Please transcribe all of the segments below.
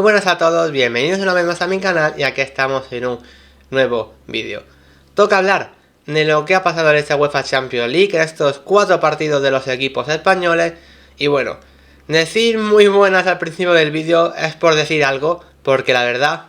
Muy buenas a todos, bienvenidos una vez más a mi canal y aquí estamos en un nuevo vídeo. Toca hablar de lo que ha pasado en esta UEFA Champions League, en estos 4 partidos de los equipos españoles. Y bueno, decir muy buenas al principio del vídeo es por decir algo, porque la verdad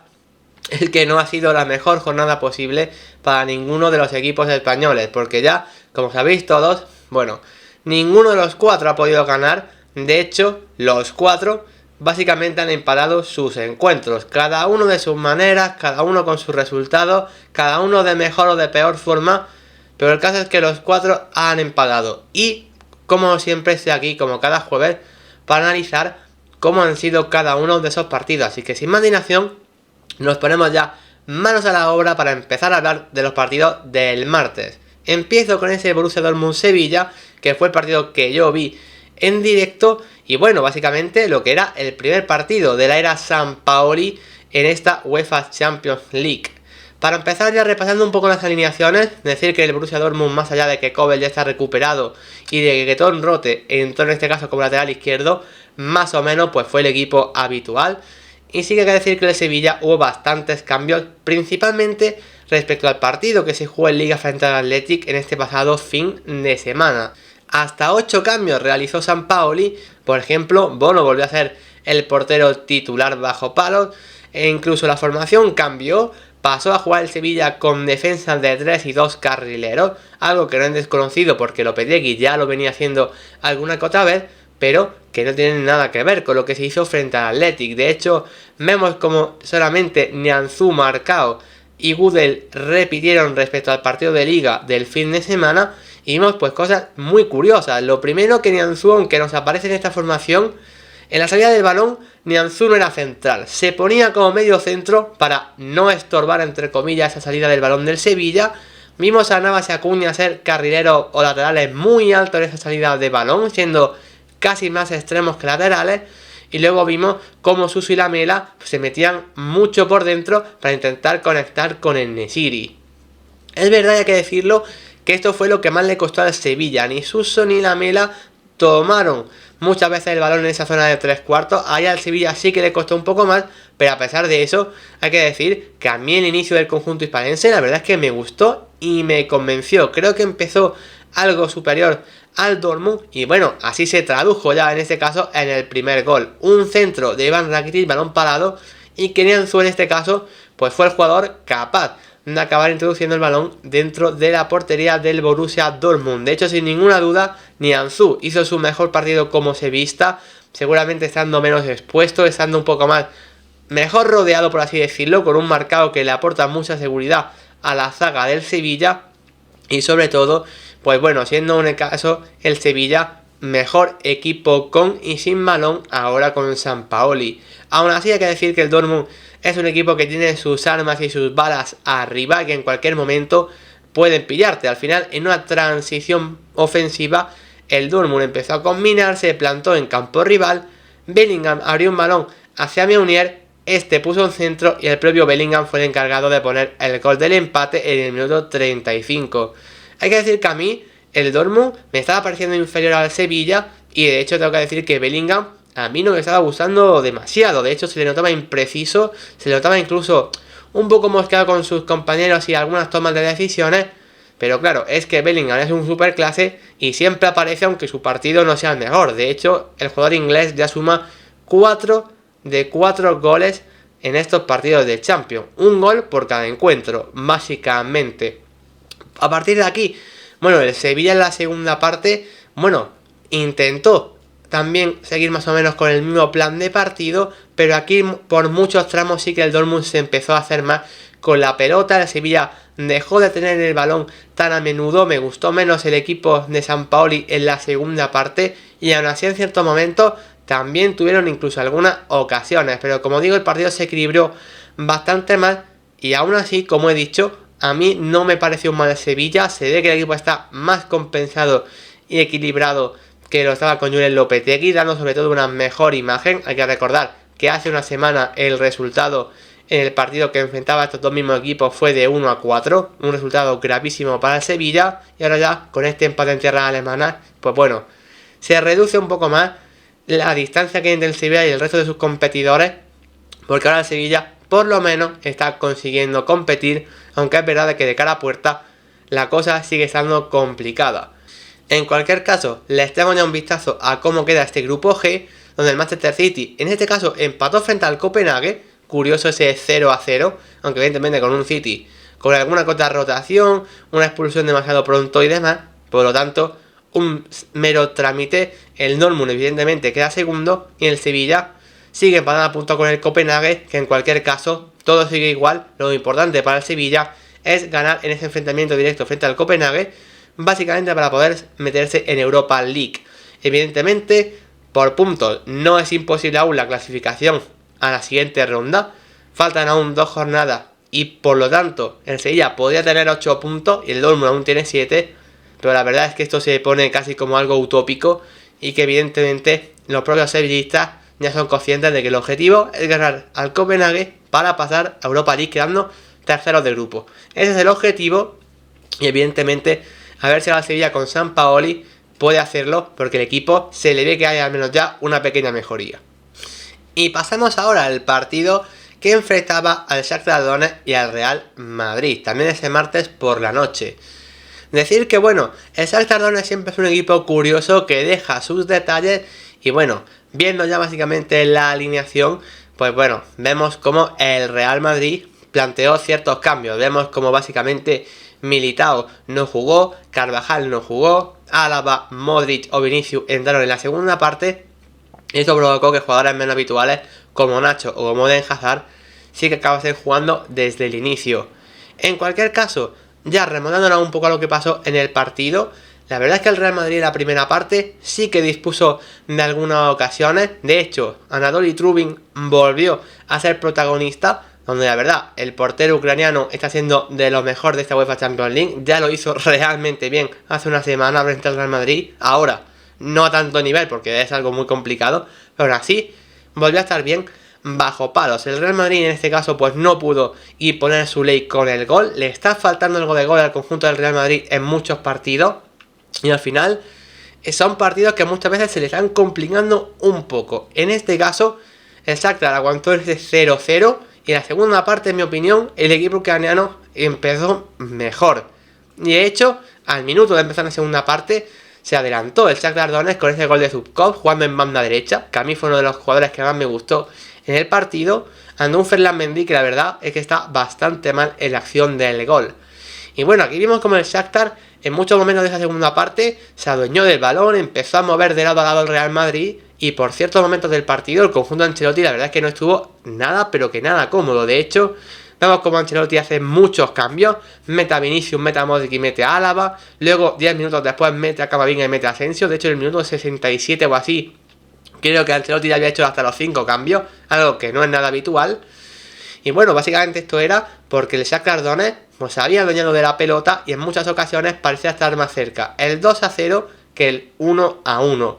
es que no ha sido la mejor jornada posible para ninguno de los equipos españoles, porque ya, como sabéis todos, bueno, ninguno de los 4 ha podido ganar. De hecho, los 4 básicamente han empatado sus encuentros, cada uno de sus maneras, cada uno con sus resultados, cada uno de mejor o de peor forma, pero el caso es que los 4 han empatado. Y como siempre estoy aquí, como cada jueves, para analizar cómo han sido cada uno de esos partidos. Así que sin más dilación, nos ponemos ya manos a la obra para empezar a hablar de los partidos del martes. Empiezo con ese Borussia Dortmund-Sevilla, que fue el partido que yo vi en directo. Y bueno, básicamente lo que era el primer partido de la era Sampaoli en esta UEFA Champions League. Para empezar ya repasando un poco las alineaciones, decir que el Borussia Dortmund, más allá de que Kobel ya está recuperado y de que Tom Rote entró en este caso como lateral izquierdo, más o menos pues fue el equipo habitual. Y sí que hay que decir que en el Sevilla hubo bastantes cambios, principalmente respecto al partido que se jugó en Liga frente al Athletic en este pasado fin de semana. Hasta 8 cambios realizó Sampaoli. Por ejemplo, Bono volvió a ser el portero titular bajo palos, e incluso la formación cambió. Pasó a jugar el Sevilla con defensas de 3 y 2 carrileros, algo que no es desconocido porque Lopetegui ya lo venía haciendo alguna que otra vez, pero que no tiene nada que ver con lo que se hizo frente al Athletic. De hecho, vemos como solamente Nianzou, Marcao y Gudel repitieron respecto al partido de Liga del fin de semana. Y vimos pues cosas muy curiosas. Lo primero, que Nianzou, aunque nos aparece en esta formación, en la salida del balón Nianzou no era central, se ponía como medio centro para no estorbar entre comillas esa salida del balón del Sevilla. Vimos a Navas y Acuña ser carrileros o laterales muy altos en esa salida de balón, siendo casi más extremos que laterales. Y luego vimos cómo Suso y Lamela se metían mucho por dentro para intentar conectar con el Nesiri. Es verdad, hay que decirlo, que esto fue lo que más le costó al Sevilla. Ni Suso ni Lamela tomaron muchas veces el balón en esa zona de 3/4. Ahí al Sevilla sí que le costó un poco más, pero a pesar de eso, hay que decir que a mí el inicio del conjunto hispalense la verdad es que me gustó y me convenció. Creo que empezó algo superior al Dortmund y bueno, así se tradujo ya en este caso en el primer gol. Un centro de Ivan Rakitic, balón parado, y que Nianzou en este caso pues fue el jugador capaz de acabar introduciendo el balón dentro de la portería del Borussia Dortmund. De hecho, sin ninguna duda, Nianzou hizo su mejor partido como sevillista, seguramente estando menos expuesto, estando un poco más mejor rodeado, por así decirlo, con un Marcao que le aporta mucha seguridad a la zaga del Sevilla. Y sobre todo, pues bueno, siendo en el caso el Sevilla mejor equipo con y sin balón ahora con Sampaoli. Aún así hay que decir que el Dortmund es un equipo que tiene sus armas y sus balas arriba, que en cualquier momento pueden pillarte. Al final, en una transición ofensiva, el Dortmund empezó a combinar, se plantó en campo rival, Bellingham abrió un balón hacia Meunier, este puso un centro y el propio Bellingham fue el encargado de poner el gol del empate en el minuto 35. Hay que decir que a mí el Dortmund me estaba pareciendo inferior al Sevilla y de hecho tengo que decir que Bellingham a mí no me estaba gustando demasiado. De hecho se le notaba impreciso, se le notaba incluso un poco mosqueado con sus compañeros y algunas tomas de decisiones. Pero claro, es que Bellingham es un superclase y siempre aparece aunque su partido no sea el mejor. De hecho, el jugador inglés ya suma 4 de 4 goles en estos partidos de Champions. Un gol por cada encuentro, básicamente. A partir de aquí, bueno, el Sevilla en la segunda parte, bueno, intentó también seguir más o menos con el mismo plan de partido, pero aquí por muchos tramos sí que el Dortmund se empezó a hacer más con la pelota. El Sevilla dejó de tener el balón tan a menudo, me gustó menos el equipo de Sampaoli en la segunda parte y aún así en ciertos momentos también tuvieron incluso algunas ocasiones, pero como digo, el partido se equilibró bastante más y aún así, como he dicho, a mí no me pareció un mal Sevilla. Se ve que el equipo está más compensado y equilibrado que lo estaba con Julen Lopetegui, dando sobre todo una mejor imagen. Hay que recordar que hace una semana el resultado en el partido que enfrentaba a estos dos mismos equipos fue de 1-4, un resultado gravísimo para el Sevilla, y ahora ya con este empate en tierra alemana, pues bueno, se reduce un poco más la distancia que hay entre el Sevilla y el resto de sus competidores, porque ahora el Sevilla por lo menos está consiguiendo competir, aunque es verdad que de cara a puerta la cosa sigue estando complicada. En cualquier caso, les tengo ya un vistazo a cómo queda este grupo G, donde el Manchester City, en este caso, empató frente al Copenhague. Curioso ese 0-0, aunque evidentemente con un City con alguna cota de rotación, una expulsión demasiado pronto y demás. Por lo tanto, un mero trámite. El Dortmund evidentemente queda segundo y el Sevilla sigue empatado a punto con el Copenhague, que en cualquier caso todo sigue igual. Lo importante para el Sevilla es ganar en ese enfrentamiento directo frente al Copenhague, básicamente para poder meterse en Europa League. Evidentemente, por puntos no es imposible aún la clasificación a la siguiente ronda. Faltan aún 2 jornadas y por lo tanto el Sevilla podría tener 8 puntos y el Dortmund aún tiene 7. Pero la verdad es que esto se pone casi como algo utópico y que evidentemente los propios sevillistas ya son conscientes de que el objetivo es ganar al Copenhague para pasar a Europa League quedando terceros de grupo. Ese es el objetivo y evidentemente a ver si la Sevilla con Sampaoli puede hacerlo, porque el equipo se le ve que hay al menos ya una pequeña mejoría. Y pasamos ahora al partido que enfrentaba al Shakhtar Donetsk y al Real Madrid, también ese martes por la noche. Decir que bueno, el Shakhtar Donetsk siempre es un equipo curioso que deja sus detalles y bueno, viendo ya básicamente la alineación, pues bueno, vemos como el Real Madrid planteó ciertos cambios. Vemos como básicamente Militao no jugó, Carvajal no jugó, Álava, Modric o Vinicius entraron en la segunda parte. Y esto provocó que jugadores menos habituales como Nacho o como Eden Hazard sí que acabasen jugando desde el inicio. En cualquier caso, ya remontándonos un poco a lo que pasó en el partido, la verdad es que el Real Madrid en la primera parte sí que dispuso de algunas ocasiones. De hecho, Anatoly Trubin volvió a ser protagonista, donde la verdad el portero ucraniano está siendo de lo mejor de esta UEFA Champions League. Ya lo hizo realmente bien hace una semana frente al Real Madrid. Ahora, no a tanto nivel porque es algo muy complicado, pero aún así volvió a estar bien bajo palos. El Real Madrid en este caso pues no pudo ir poner su ley con el gol. Le está faltando algo de gol al conjunto del Real Madrid en muchos partidos. Y al final son partidos que muchas veces se les están complicando un poco. En este caso el Shakhtar aguantó ese 0-0 y en la segunda parte, en mi opinión, el equipo ucraniano empezó mejor. Y de hecho, al minuto de empezar la segunda parte, se adelantó el Shakhtar Donetsk con ese gol de Zubkov jugando en banda derecha, que a mí fue uno de los jugadores que más me gustó en el partido, ante un Ferland Mendy que la verdad es que está bastante mal en la acción del gol. Y bueno, aquí vimos como el Shakhtar en muchos momentos de esa segunda parte se adueñó del balón, empezó a mover de lado a lado el Real Madrid y por ciertos momentos del partido el conjunto de Ancelotti la verdad es que no estuvo nada pero que nada cómodo. De hecho, vemos como Ancelotti hace muchos cambios, mete a Vinicius, mete a Modric y mete a Álava, luego 10 minutos después mete a Camavinga y mete a Asensio. De hecho en el minuto 67 o así creo que Ancelotti ya había hecho hasta los 5 cambios, algo que no es nada habitual. Y bueno, básicamente esto era porque el Shakhtar Donetsk pues, se había adueñado de la pelota y en muchas ocasiones parecía estar más cerca el 2-0 que el 1-1.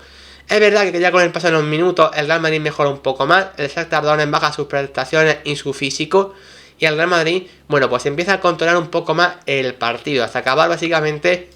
Es verdad que ya con el paso de los minutos el Real Madrid mejora un poco más, el Shakhtar Donetsk baja sus prestaciones y su físico y el Real Madrid, bueno, pues empieza a controlar un poco más el partido hasta acabar básicamente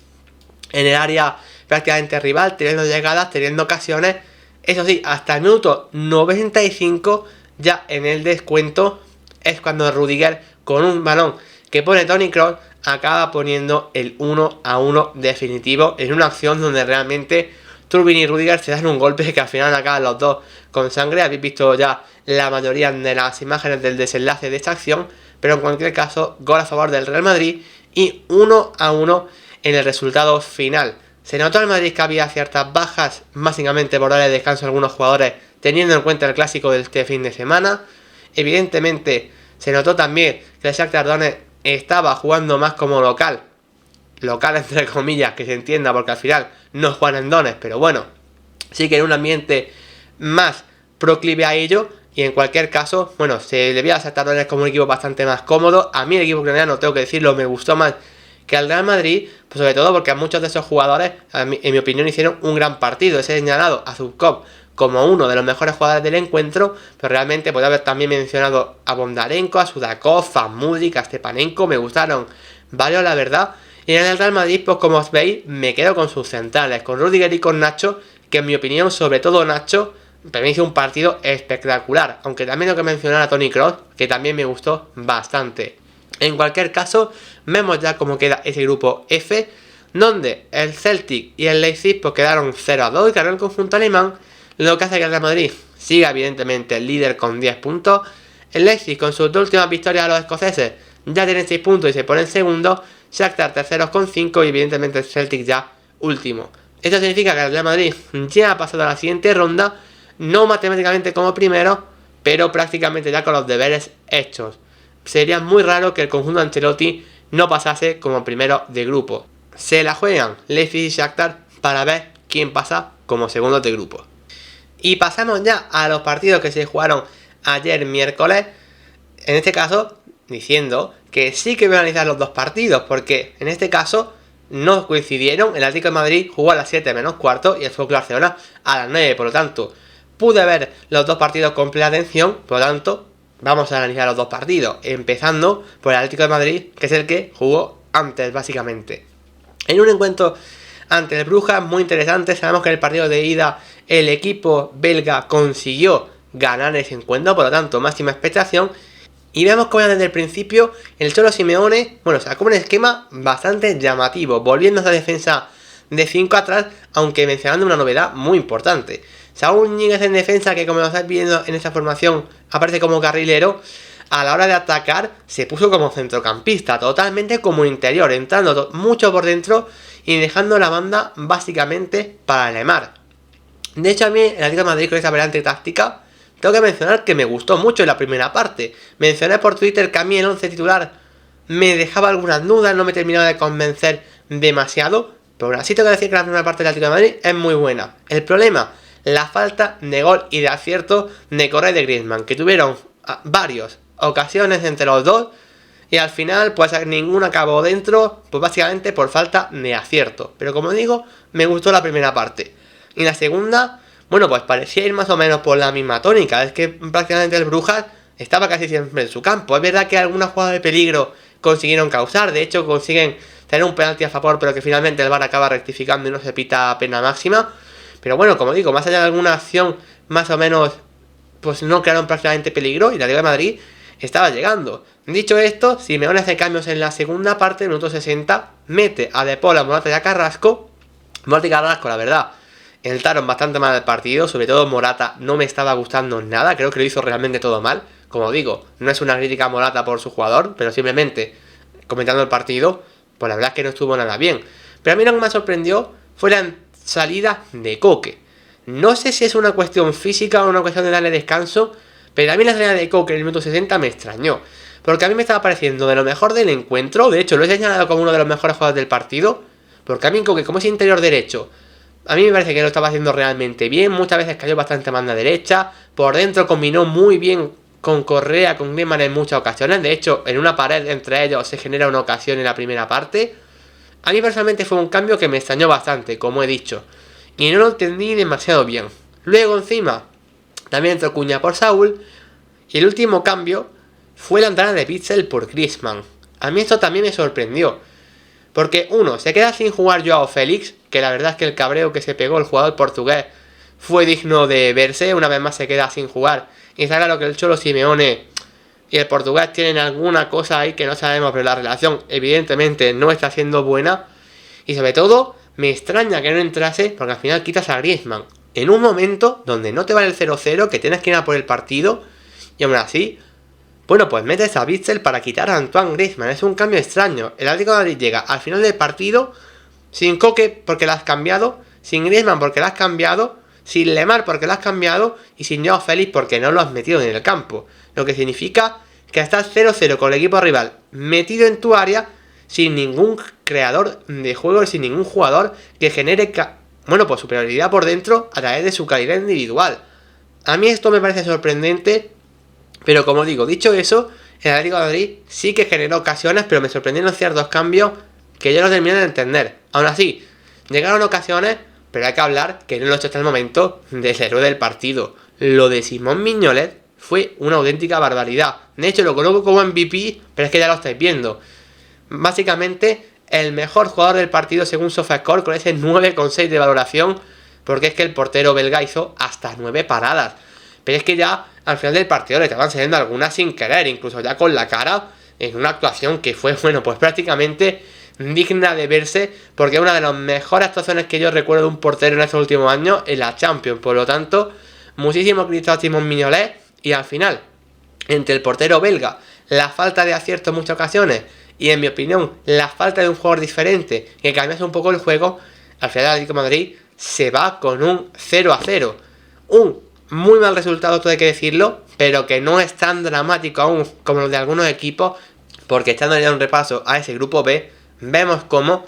en el área prácticamente rival, teniendo llegadas, teniendo ocasiones. Eso sí, hasta el minuto 95, ya en el descuento, es cuando Rudiger, con un balón que pone Toni Kroos, acaba poniendo el 1-1 definitivo en una acción donde realmente Trubin y Rudiger se dan un golpe que al final acaban los dos con sangre. Habéis visto ya la mayoría de las imágenes del desenlace de esta acción, pero en cualquier caso, gol a favor del Real Madrid y 1-1 en el resultado final. Se notó en Madrid que había ciertas bajas, básicamente por darle descanso a algunos jugadores, teniendo en cuenta el clásico de este fin de semana. Evidentemente, se notó también que el Shakhtar Donetsk estaba jugando más como local entre comillas, que se entienda, porque al final no juegan en Donetsk, pero bueno, sí que en un ambiente más proclive a ello. Y en cualquier caso, bueno, se le veía a Shakhtar Donetsk como un equipo bastante más cómodo. A mí el equipo ucraniano, tengo que decirlo, me gustó más que al Real Madrid, pues sobre todo porque a muchos de esos jugadores, en mi opinión, hicieron un gran partido. He señalado a Zubkov como uno de los mejores jugadores del encuentro, pero realmente podría haber también mencionado a Bondarenko, a Sudakov, a Mudryk, a Stepanenko. Me gustaron varios, la verdad. Y en el Real Madrid, pues como os veis, me quedo con sus centrales, con Rudiger y con Nacho, que en mi opinión, sobre todo Nacho, Para mí hizo un partido espectacular, aunque también tengo que mencionar a Toni Kroos, que también me gustó bastante. En cualquier caso, vemos ya cómo queda ese grupo F, donde el Celtic y el Leipzig pues quedaron 0-2 y ganó el conjunto alemán, lo que hace que el Real Madrid siga evidentemente el líder con 10 puntos. El Leipzig con sus dos últimas victorias a los escoceses ya tiene 6 puntos y se pone en segundo, Shakhtar terceros con 5 y evidentemente el Celtic ya último. Esto significa que el Real Madrid ya ha pasado a la siguiente ronda, no matemáticamente como primero, pero prácticamente ya con los deberes hechos. Sería muy raro que el conjunto de Ancelotti no pasase como primero de grupo. Se la juegan Leipzig y Shakhtar para ver quién pasa como segundo de grupo. Y pasamos ya a los partidos que se jugaron ayer miércoles. En este caso, diciendo que sí que voy a analizar los dos partidos, porque en este caso no coincidieron. El Atlético de Madrid jugó a las 7 menos cuarto y el FC Barcelona a las 9, por lo tanto pude ver los dos partidos con plena atención, por lo tanto vamos a analizar los dos partidos, empezando por el Atlético de Madrid, que es el que jugó antes básicamente. En un encuentro ante el Brujas muy interesante, sabemos que en el partido de ida el equipo belga consiguió ganar ese encuentro, por lo tanto máxima expectación. Y vemos como desde el principio el Cholo Simeone, sacó un esquema bastante llamativo, volviendo a esa defensa de 5 atrás, aunque mencionando una novedad muy importante. Saúl Ñíguez en defensa, que como lo estáis viendo en esta formación, aparece como carrilero, a la hora de atacar se puso como centrocampista, totalmente como interior, entrando mucho por dentro y dejando la banda básicamente para Lemar. De hecho, a mí el Atlético de Madrid con esa variante táctica, tengo que mencionar que me gustó mucho en la primera parte. Mencioné por Twitter que a mí el 11 titular me dejaba algunas dudas, no me terminaba de convencer demasiado, pero aún así tengo que decir que la primera parte del Atlético de Madrid es muy buena. El problema, la falta de gol y de acierto de Correa y de Griezmann, que tuvieron varias ocasiones entre los dos y al final pues ninguna acabó dentro, pues básicamente por falta de acierto. Pero como digo, me gustó la primera parte. Y la segunda, pues parecía ir más o menos por la misma tónica. Es que prácticamente el Brujas estaba casi siempre en su campo. Es verdad que algunas jugadas de peligro consiguieron causar, de hecho consiguen tener un penalti a favor, pero que finalmente el VAR acaba rectificando y no se pita pena máxima. Pero como digo, más allá de alguna acción más o menos, pues no crearon prácticamente peligro y la Liga de Madrid estaba llegando. Dicho esto, Simeone hace cambios en la segunda parte, en minuto 60, mete a De Paul, a Morata y a Carrasco. Morata y Carrasco, la verdad, entraron bastante mal el partido, sobre todo Morata no me estaba gustando nada, creo que lo hizo realmente todo mal. Como digo, no es una crítica a Morata por su jugador, pero simplemente comentando el partido, pues la verdad es que no estuvo nada bien. Pero a mí lo que me sorprendió fue la salida de Koke. No sé si es una cuestión física o una cuestión de darle descanso, pero a mí la salida de Koke en el minuto 60 me extrañó, porque a mí me estaba pareciendo de lo mejor del encuentro. De hecho lo he señalado como uno de los mejores jugadores del partido, porque a mí Koke, como es interior derecho, a mí me parece que lo estaba haciendo realmente bien. Muchas veces cayó bastante banda derecha, por dentro combinó muy bien con Correa, con Griezmann en muchas ocasiones. De hecho, en una pared entre ellos se genera una ocasión en la primera parte. A mí personalmente fue un cambio que me extrañó bastante, como he dicho, y no lo entendí demasiado bien. Luego encima también entró Cuña por Saúl, y el último cambio fue la entrada de Witsel por Griezmann. A mí esto también me sorprendió, porque uno, se queda sin jugar Joao Félix, que la verdad es que el cabreo que se pegó el jugador portugués fue digno de verse. Una vez más se queda sin jugar, y está claro que el Cholo Simeone y el portugués tienen alguna cosa ahí que no sabemos, pero la relación evidentemente no está siendo buena. Y sobre todo, me extraña que no entrase, porque al final quitas a Griezmann en un momento donde no te vale el 0-0, que tienes que ir a por el partido, y aún así, pues metes a Witsel para quitar a Antoine Griezmann. Es un cambio extraño. El Atlético de Madrid llega al final del partido sin Koke porque la has cambiado, sin Griezmann porque la has cambiado, sin Lemar porque la has cambiado y sin Joao Félix porque no lo has metido en el campo. Lo que significa que estás 0-0 con el equipo rival metido en tu área, sin ningún creador de juego, sin ningún jugador que genere superioridad por dentro a través de su calidad individual. A mí esto me parece sorprendente, pero como digo, dicho eso, el Atlético de Madrid sí que generó ocasiones, pero me sorprendieron ciertos cambios que yo no terminé de entender. Aún así, llegaron ocasiones, pero hay que hablar que no lo he hecho hasta el momento del héroe del partido. Lo de Simón Mignolet fue una auténtica barbaridad. De hecho, lo coloco como MVP, pero es que ya lo estáis viendo. Básicamente, el mejor jugador del partido según SofaScore, con ese 9,6 de valoración. porque es que el portero belga hizo hasta 9 paradas. Pero es que ya al final del partido le estaban saliendo algunas sin querer, incluso ya con la cara, en una actuación que fue, bueno, pues prácticamente digna de verse, porque es una de las mejores actuaciones que yo recuerdo de un portero en estos últimos años en la Champions. Por lo tanto, muchísimo crédito a Simon Mignolet. Y al final, entre el portero belga, la falta de acierto en muchas ocasiones y, en mi opinión, la falta de un jugador diferente que cambiase un poco el juego, al final el Atlético de Madrid se va con un 0-0. Un muy mal resultado, todo hay que decirlo, pero que no es tan dramático aún como los de algunos equipos, porque echando ya un repaso a ese grupo B, vemos cómo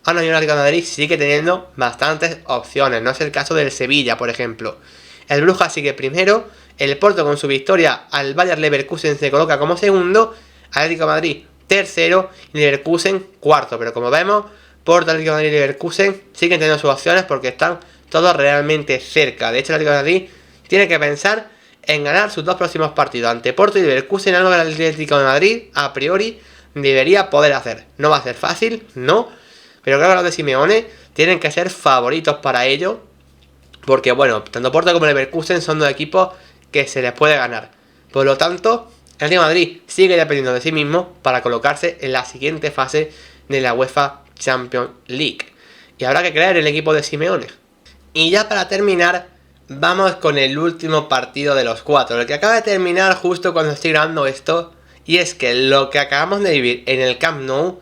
ahora mismo el Atlético de Madrid sigue teniendo bastantes opciones. No es el caso del Sevilla, por ejemplo. El Brujas sigue primero, el Porto con su victoria al Bayer Leverkusen se coloca como segundo, Atlético de Madrid tercero y Leverkusen cuarto. Pero como vemos, Porto, Atlético de Madrid y Leverkusen siguen teniendo sus opciones porque están todos realmente cerca. De hecho, el Atlético de Madrid tiene que pensar en ganar sus 2 próximos partidos ante Porto y Leverkusen, algo que el Atlético de Madrid a priori debería poder hacer. No va a ser fácil, no, pero creo que los de Simeone tienen que ser favoritos para ello, porque bueno, tanto Porto como Leverkusen son 2 equipos que se les puede ganar. Por lo tanto, el Real Madrid sigue dependiendo de sí mismo para colocarse en la siguiente fase de la UEFA Champions League. Y habrá que creer en el equipo de Simeone. Y ya para terminar, vamos con el último partido de los 4, el que acaba de terminar justo cuando estoy grabando esto. Y es que lo que acabamos de vivir en el Camp Nou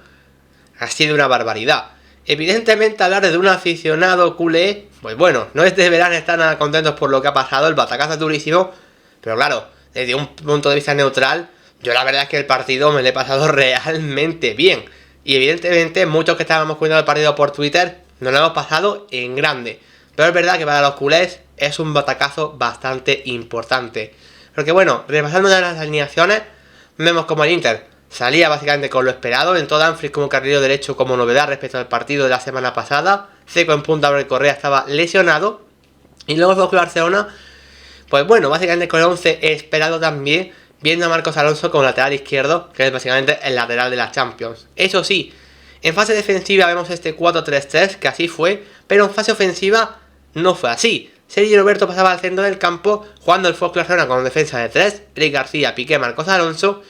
ha sido una barbaridad. Evidentemente, hablar de un aficionado culé, pues bueno, no es deberán estar nada contentos por lo que ha pasado, el batacazo es durísimo, pero claro, desde un punto de vista neutral, yo la verdad es que el partido me lo he pasado realmente bien. Y evidentemente, muchos que estábamos cuidando el partido por Twitter, nos lo hemos pasado en grande. Pero es verdad que para los culés es un batacazo bastante importante. Porque bueno, repasando ya las alineaciones, vemos como el Inter salía básicamente con lo esperado, en todo Dumfries como carrilero derecho como novedad respecto al partido de la semana pasada, Seco en punta porque Correa estaba lesionado, y luego el Fútbol Club Barcelona, pues bueno, básicamente con el 11 esperado también, viendo a Marcos Alonso como lateral izquierdo, que es básicamente el lateral de la Champions. Eso sí, en fase defensiva vemos este 4-3-3, que así fue, pero en fase ofensiva no fue así. Sergi Roberto pasaba al centro del campo, jugando el Fútbol Club Barcelona con defensa de 3, Eric García, Piqué, Marcos Alonso,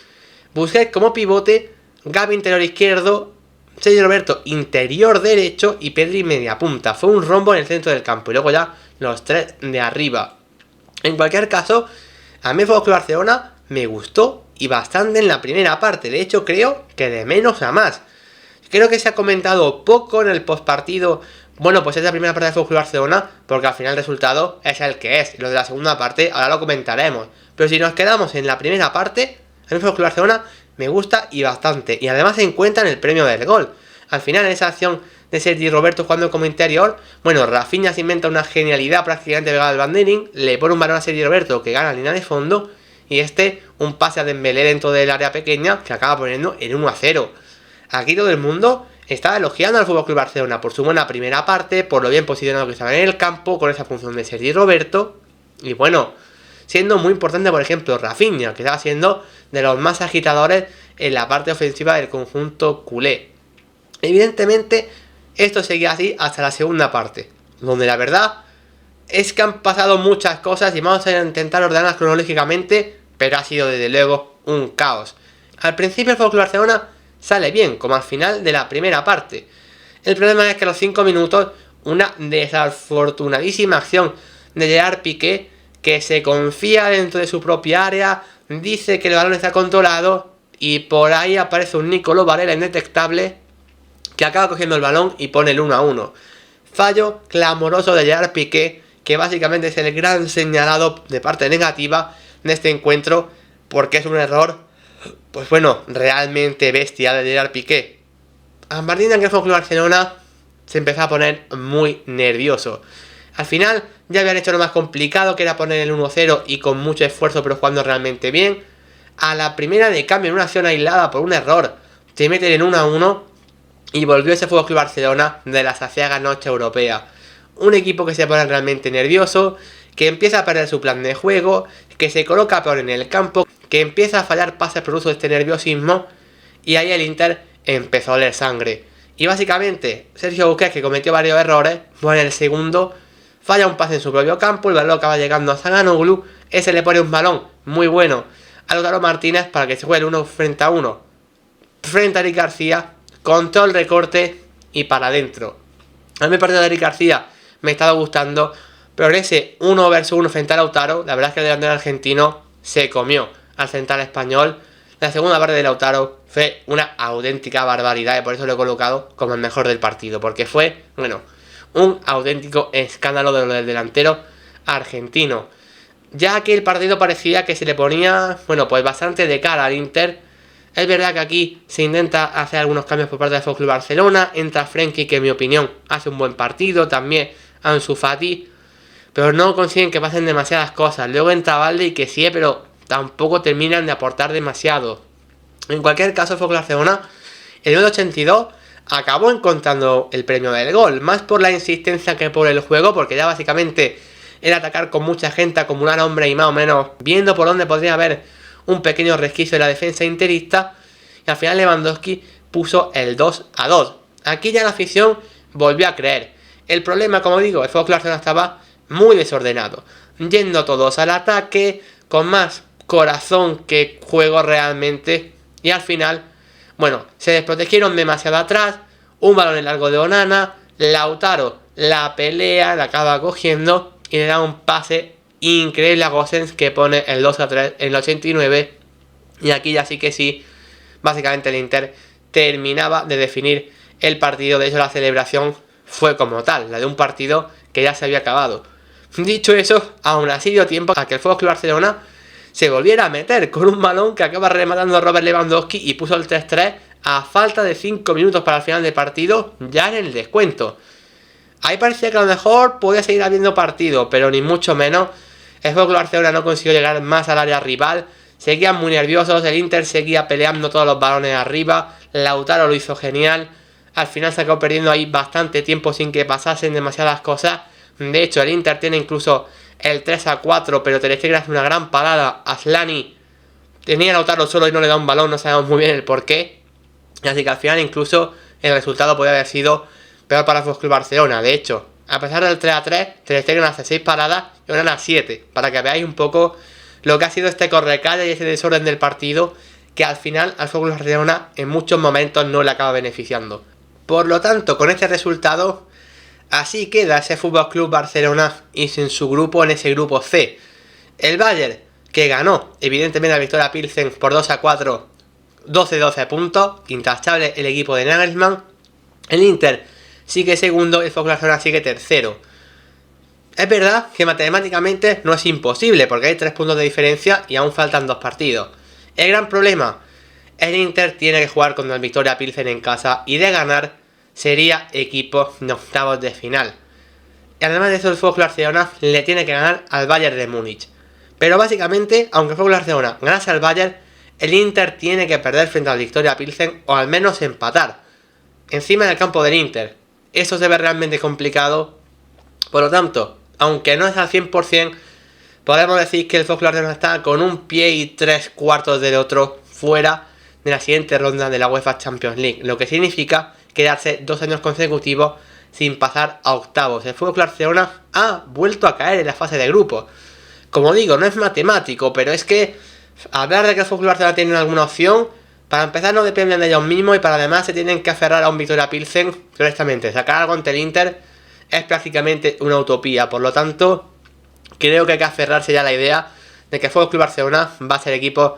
Busquets como pivote, Gavi interior izquierdo, Sergi Roberto interior derecho y Pedri media punta. Fue un rombo en el centro del campo y luego ya los 3 de arriba. En cualquier caso, a mí el Fútbol Club Barcelona me gustó y bastante en la primera parte. De hecho, creo que de menos a más. Creo que se ha comentado poco en el postpartido. Bueno, pues es la primera parte del Fútbol Club Barcelona, porque al final el resultado es el que es. Lo de la segunda parte ahora lo comentaremos. Pero si nos quedamos en la primera parte, el Fútbol Club Barcelona me gusta y bastante. Y además se encuentra en el premio del gol. Al final, en esa acción de Sergi Roberto jugando como interior, bueno, Rafinha se inventa una genialidad prácticamente pegada al banderín, le pone un balón a Sergi Roberto que gana línea de fondo, y un pase a Dembélé dentro del área pequeña que acaba poniendo en 1-0. Aquí todo el mundo estaba elogiando al Fútbol Club Barcelona por su buena primera parte, por lo bien posicionado que estaba en el campo, con esa función de Sergi Roberto, y bueno, siendo muy importante, por ejemplo, Rafinha, que estaba siendo de los más agitadores en la parte ofensiva del conjunto culé. Evidentemente, esto seguía así hasta la segunda parte, donde la verdad es que han pasado muchas cosas y vamos a intentar ordenarlas cronológicamente, pero ha sido desde luego un caos. Al principio el Fútbol Club Barcelona sale bien, como al final de la primera parte. El problema es que a los 5 minutos, una desafortunadísima acción de Gerard Piqué, que se confía dentro de su propia área, dice que el balón está controlado, y por ahí aparece un Nicolo Varela indetectable, que acaba cogiendo el balón y pone el 1-1. Fallo clamoroso de Gerard Piqué, que básicamente es el gran señalado de parte negativa de este encuentro, porque es un error, pues bueno, realmente bestia de Gerard Piqué. A partir de que el Fútbol Club Barcelona se empezó a poner muy nervioso. Al final ya habían hecho lo más complicado, que era poner el 1-0 y con mucho esfuerzo, pero jugando realmente bien. A la primera de cambio, en una acción aislada por un error, se meten en 1-1 y volvió ese Fútbol Club Barcelona de la saciaga noche europea. Un equipo que se pone realmente nervioso, que empieza a perder su plan de juego, que se coloca peor en el campo, que empieza a fallar pases por uso de este nerviosismo, y ahí el Inter empezó a oler sangre. Y básicamente, Sergio Busquets, que cometió varios errores, bueno, el segundo falla un pase en su propio campo, el balón acaba llegando a Çalhanoğlu, ese le pone un balón muy bueno a Lautaro Martínez para que se juegue 1 frente a 1 frente a Eric García, control, recorte y para adentro. A mí el partido de Eric García me ha estado gustando, pero en ese 1 versus 1 frente a Lautaro, la verdad es que el delantero argentino se comió al central español. La segunda parte de Lautaro fue una auténtica barbaridad y por eso lo he colocado como el mejor del partido, porque fue, bueno, un auténtico escándalo de lo del delantero argentino. Ya que el partido parecía que se le ponía, bueno, pues bastante de cara al Inter. Es verdad que aquí se intenta hacer algunos cambios por parte del FC Barcelona. Entra Frenkie, que en mi opinión hace un buen partido. También Ansu Fati. Pero no consiguen que pasen demasiadas cosas. Luego entra Balde, que sí, pero tampoco terminan de aportar demasiado. En cualquier caso, el FC Barcelona, el 82, acabó encontrando el premio del gol. Más por la insistencia que por el juego, porque ya básicamente era atacar con mucha gente, acumular hombres y más o menos viendo por dónde podría haber un pequeño resquicio de la defensa interista, y al final Lewandowski puso el 2-2. Aquí ya la afición volvió a creer. El problema, como digo, el FC Barcelona estaba muy desordenado, yendo todos al ataque, con más corazón que juego realmente, y al final, bueno, se desprotegieron demasiado atrás, un balón en largo de Onana, Lautaro la pelea, la acaba cogiendo, y le da un pase increíble a Gosens, que pone el 2-3 en el 89. Y aquí ya sí que sí, básicamente el Inter terminaba de definir el partido. De hecho, la celebración fue como tal, la de un partido que ya se había acabado. Dicho eso, aún así dio tiempo a que el FC Barcelona se volviera a meter con un balón que acaba rematando a Robert Lewandowski y puso el 3-3 a falta de 5 minutos para el final del partido, ya en el descuento. Ahí parecía que a lo mejor podía seguir habiendo partido, pero ni mucho menos. El FC Barcelona no consiguió llegar más al área rival, seguían muy nerviosos, el Inter seguía peleando todos los balones arriba, Lautaro lo hizo genial, al final se acabó perdiendo ahí bastante tiempo sin que pasasen demasiadas cosas. De hecho, el Inter tiene incluso el 3-4, pero Ter Stegen hace una gran parada, Aslani tenía a Lautaro solo y no le da un balón, no sabemos muy bien el porqué, así que al final incluso el resultado podría haber sido peor para el FC Barcelona. De hecho, a pesar del 3-3, Ter Stegen hace 6 paradas y Onana 7, para que veáis un poco lo que ha sido este correcalla y ese desorden del partido, que al final al FC Barcelona en muchos momentos no le acaba beneficiando. Por lo tanto, con este resultado, así queda ese FC Barcelona y en su grupo, en ese grupo C. El Bayern, que ganó evidentemente la Victoria Pilsen por 2-4, 12 puntos, intachable el equipo de Nagelsmann. El Inter sigue segundo, el FC Barcelona sigue tercero. Es verdad que matemáticamente no es imposible, porque hay 3 puntos de diferencia y aún faltan 2 partidos. El gran problema, el Inter tiene que jugar contra el Victoria Pilsen en casa, y de ganar sería equipo de octavos de final. Y además de eso, el FC Barcelona le tiene que ganar al Bayern de Múnich. Pero básicamente, aunque el FC Barcelona ganase al Bayern, el Inter tiene que perder frente al Victoria Pilsen, o al menos empatar encima del campo del Inter. Eso se ve realmente complicado. Por lo tanto, aunque no es al 100%, podemos decir que el FC Barcelona está con un pie y 3/4 del otro fuera de la siguiente ronda de la UEFA Champions League, lo que significa quedarse 2 años consecutivos sin pasar a octavos. El FC Barcelona ha vuelto a caer en la fase de grupos. Como digo, no es matemático, pero es que hablar de que el FC Barcelona tiene alguna opción, para empezar no dependen de ellos mismos, y para además se tienen que aferrar a un Victoria Pilsen. Honestamente, sacar algo ante el Inter es prácticamente una utopía. Por lo tanto, creo que hay que aferrarse ya a la idea de que el FC Barcelona va a ser equipo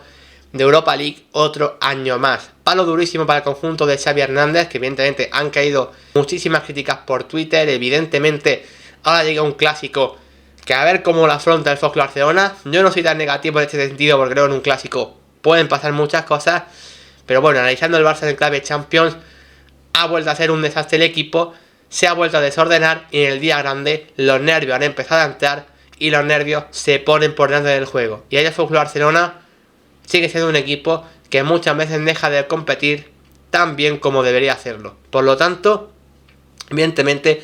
de Europa League otro año más. Palo durísimo para el conjunto de Xavi Hernández, que evidentemente han caído muchísimas críticas por Twitter. Evidentemente ahora llega un clásico que a ver cómo lo afronta el FC Barcelona. Yo no soy tan negativo en este sentido, porque creo que en un clásico pueden pasar muchas cosas. Pero bueno, analizando el Barça en clave Champions, ha vuelto a ser un desastre el equipo, se ha vuelto a desordenar, y en el día grande los nervios han empezado a entrar y los nervios se ponen por delante del juego. Y ahí el FC Barcelona sigue siendo un equipo que muchas veces deja de competir tan bien como debería hacerlo. Por lo tanto, evidentemente,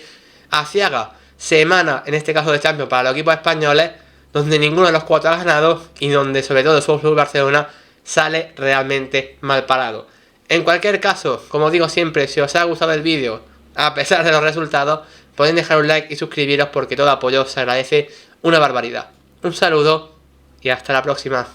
aciaga semana, en este caso de Champions, para los equipos españoles, donde ninguno de los 4 ha ganado y donde sobre todo el FC Barcelona sale realmente mal parado. En cualquier caso, como digo siempre, si os ha gustado el vídeo, a pesar de los resultados, podéis dejar un like y suscribiros porque todo apoyo se agradece una barbaridad. Un saludo y hasta la próxima.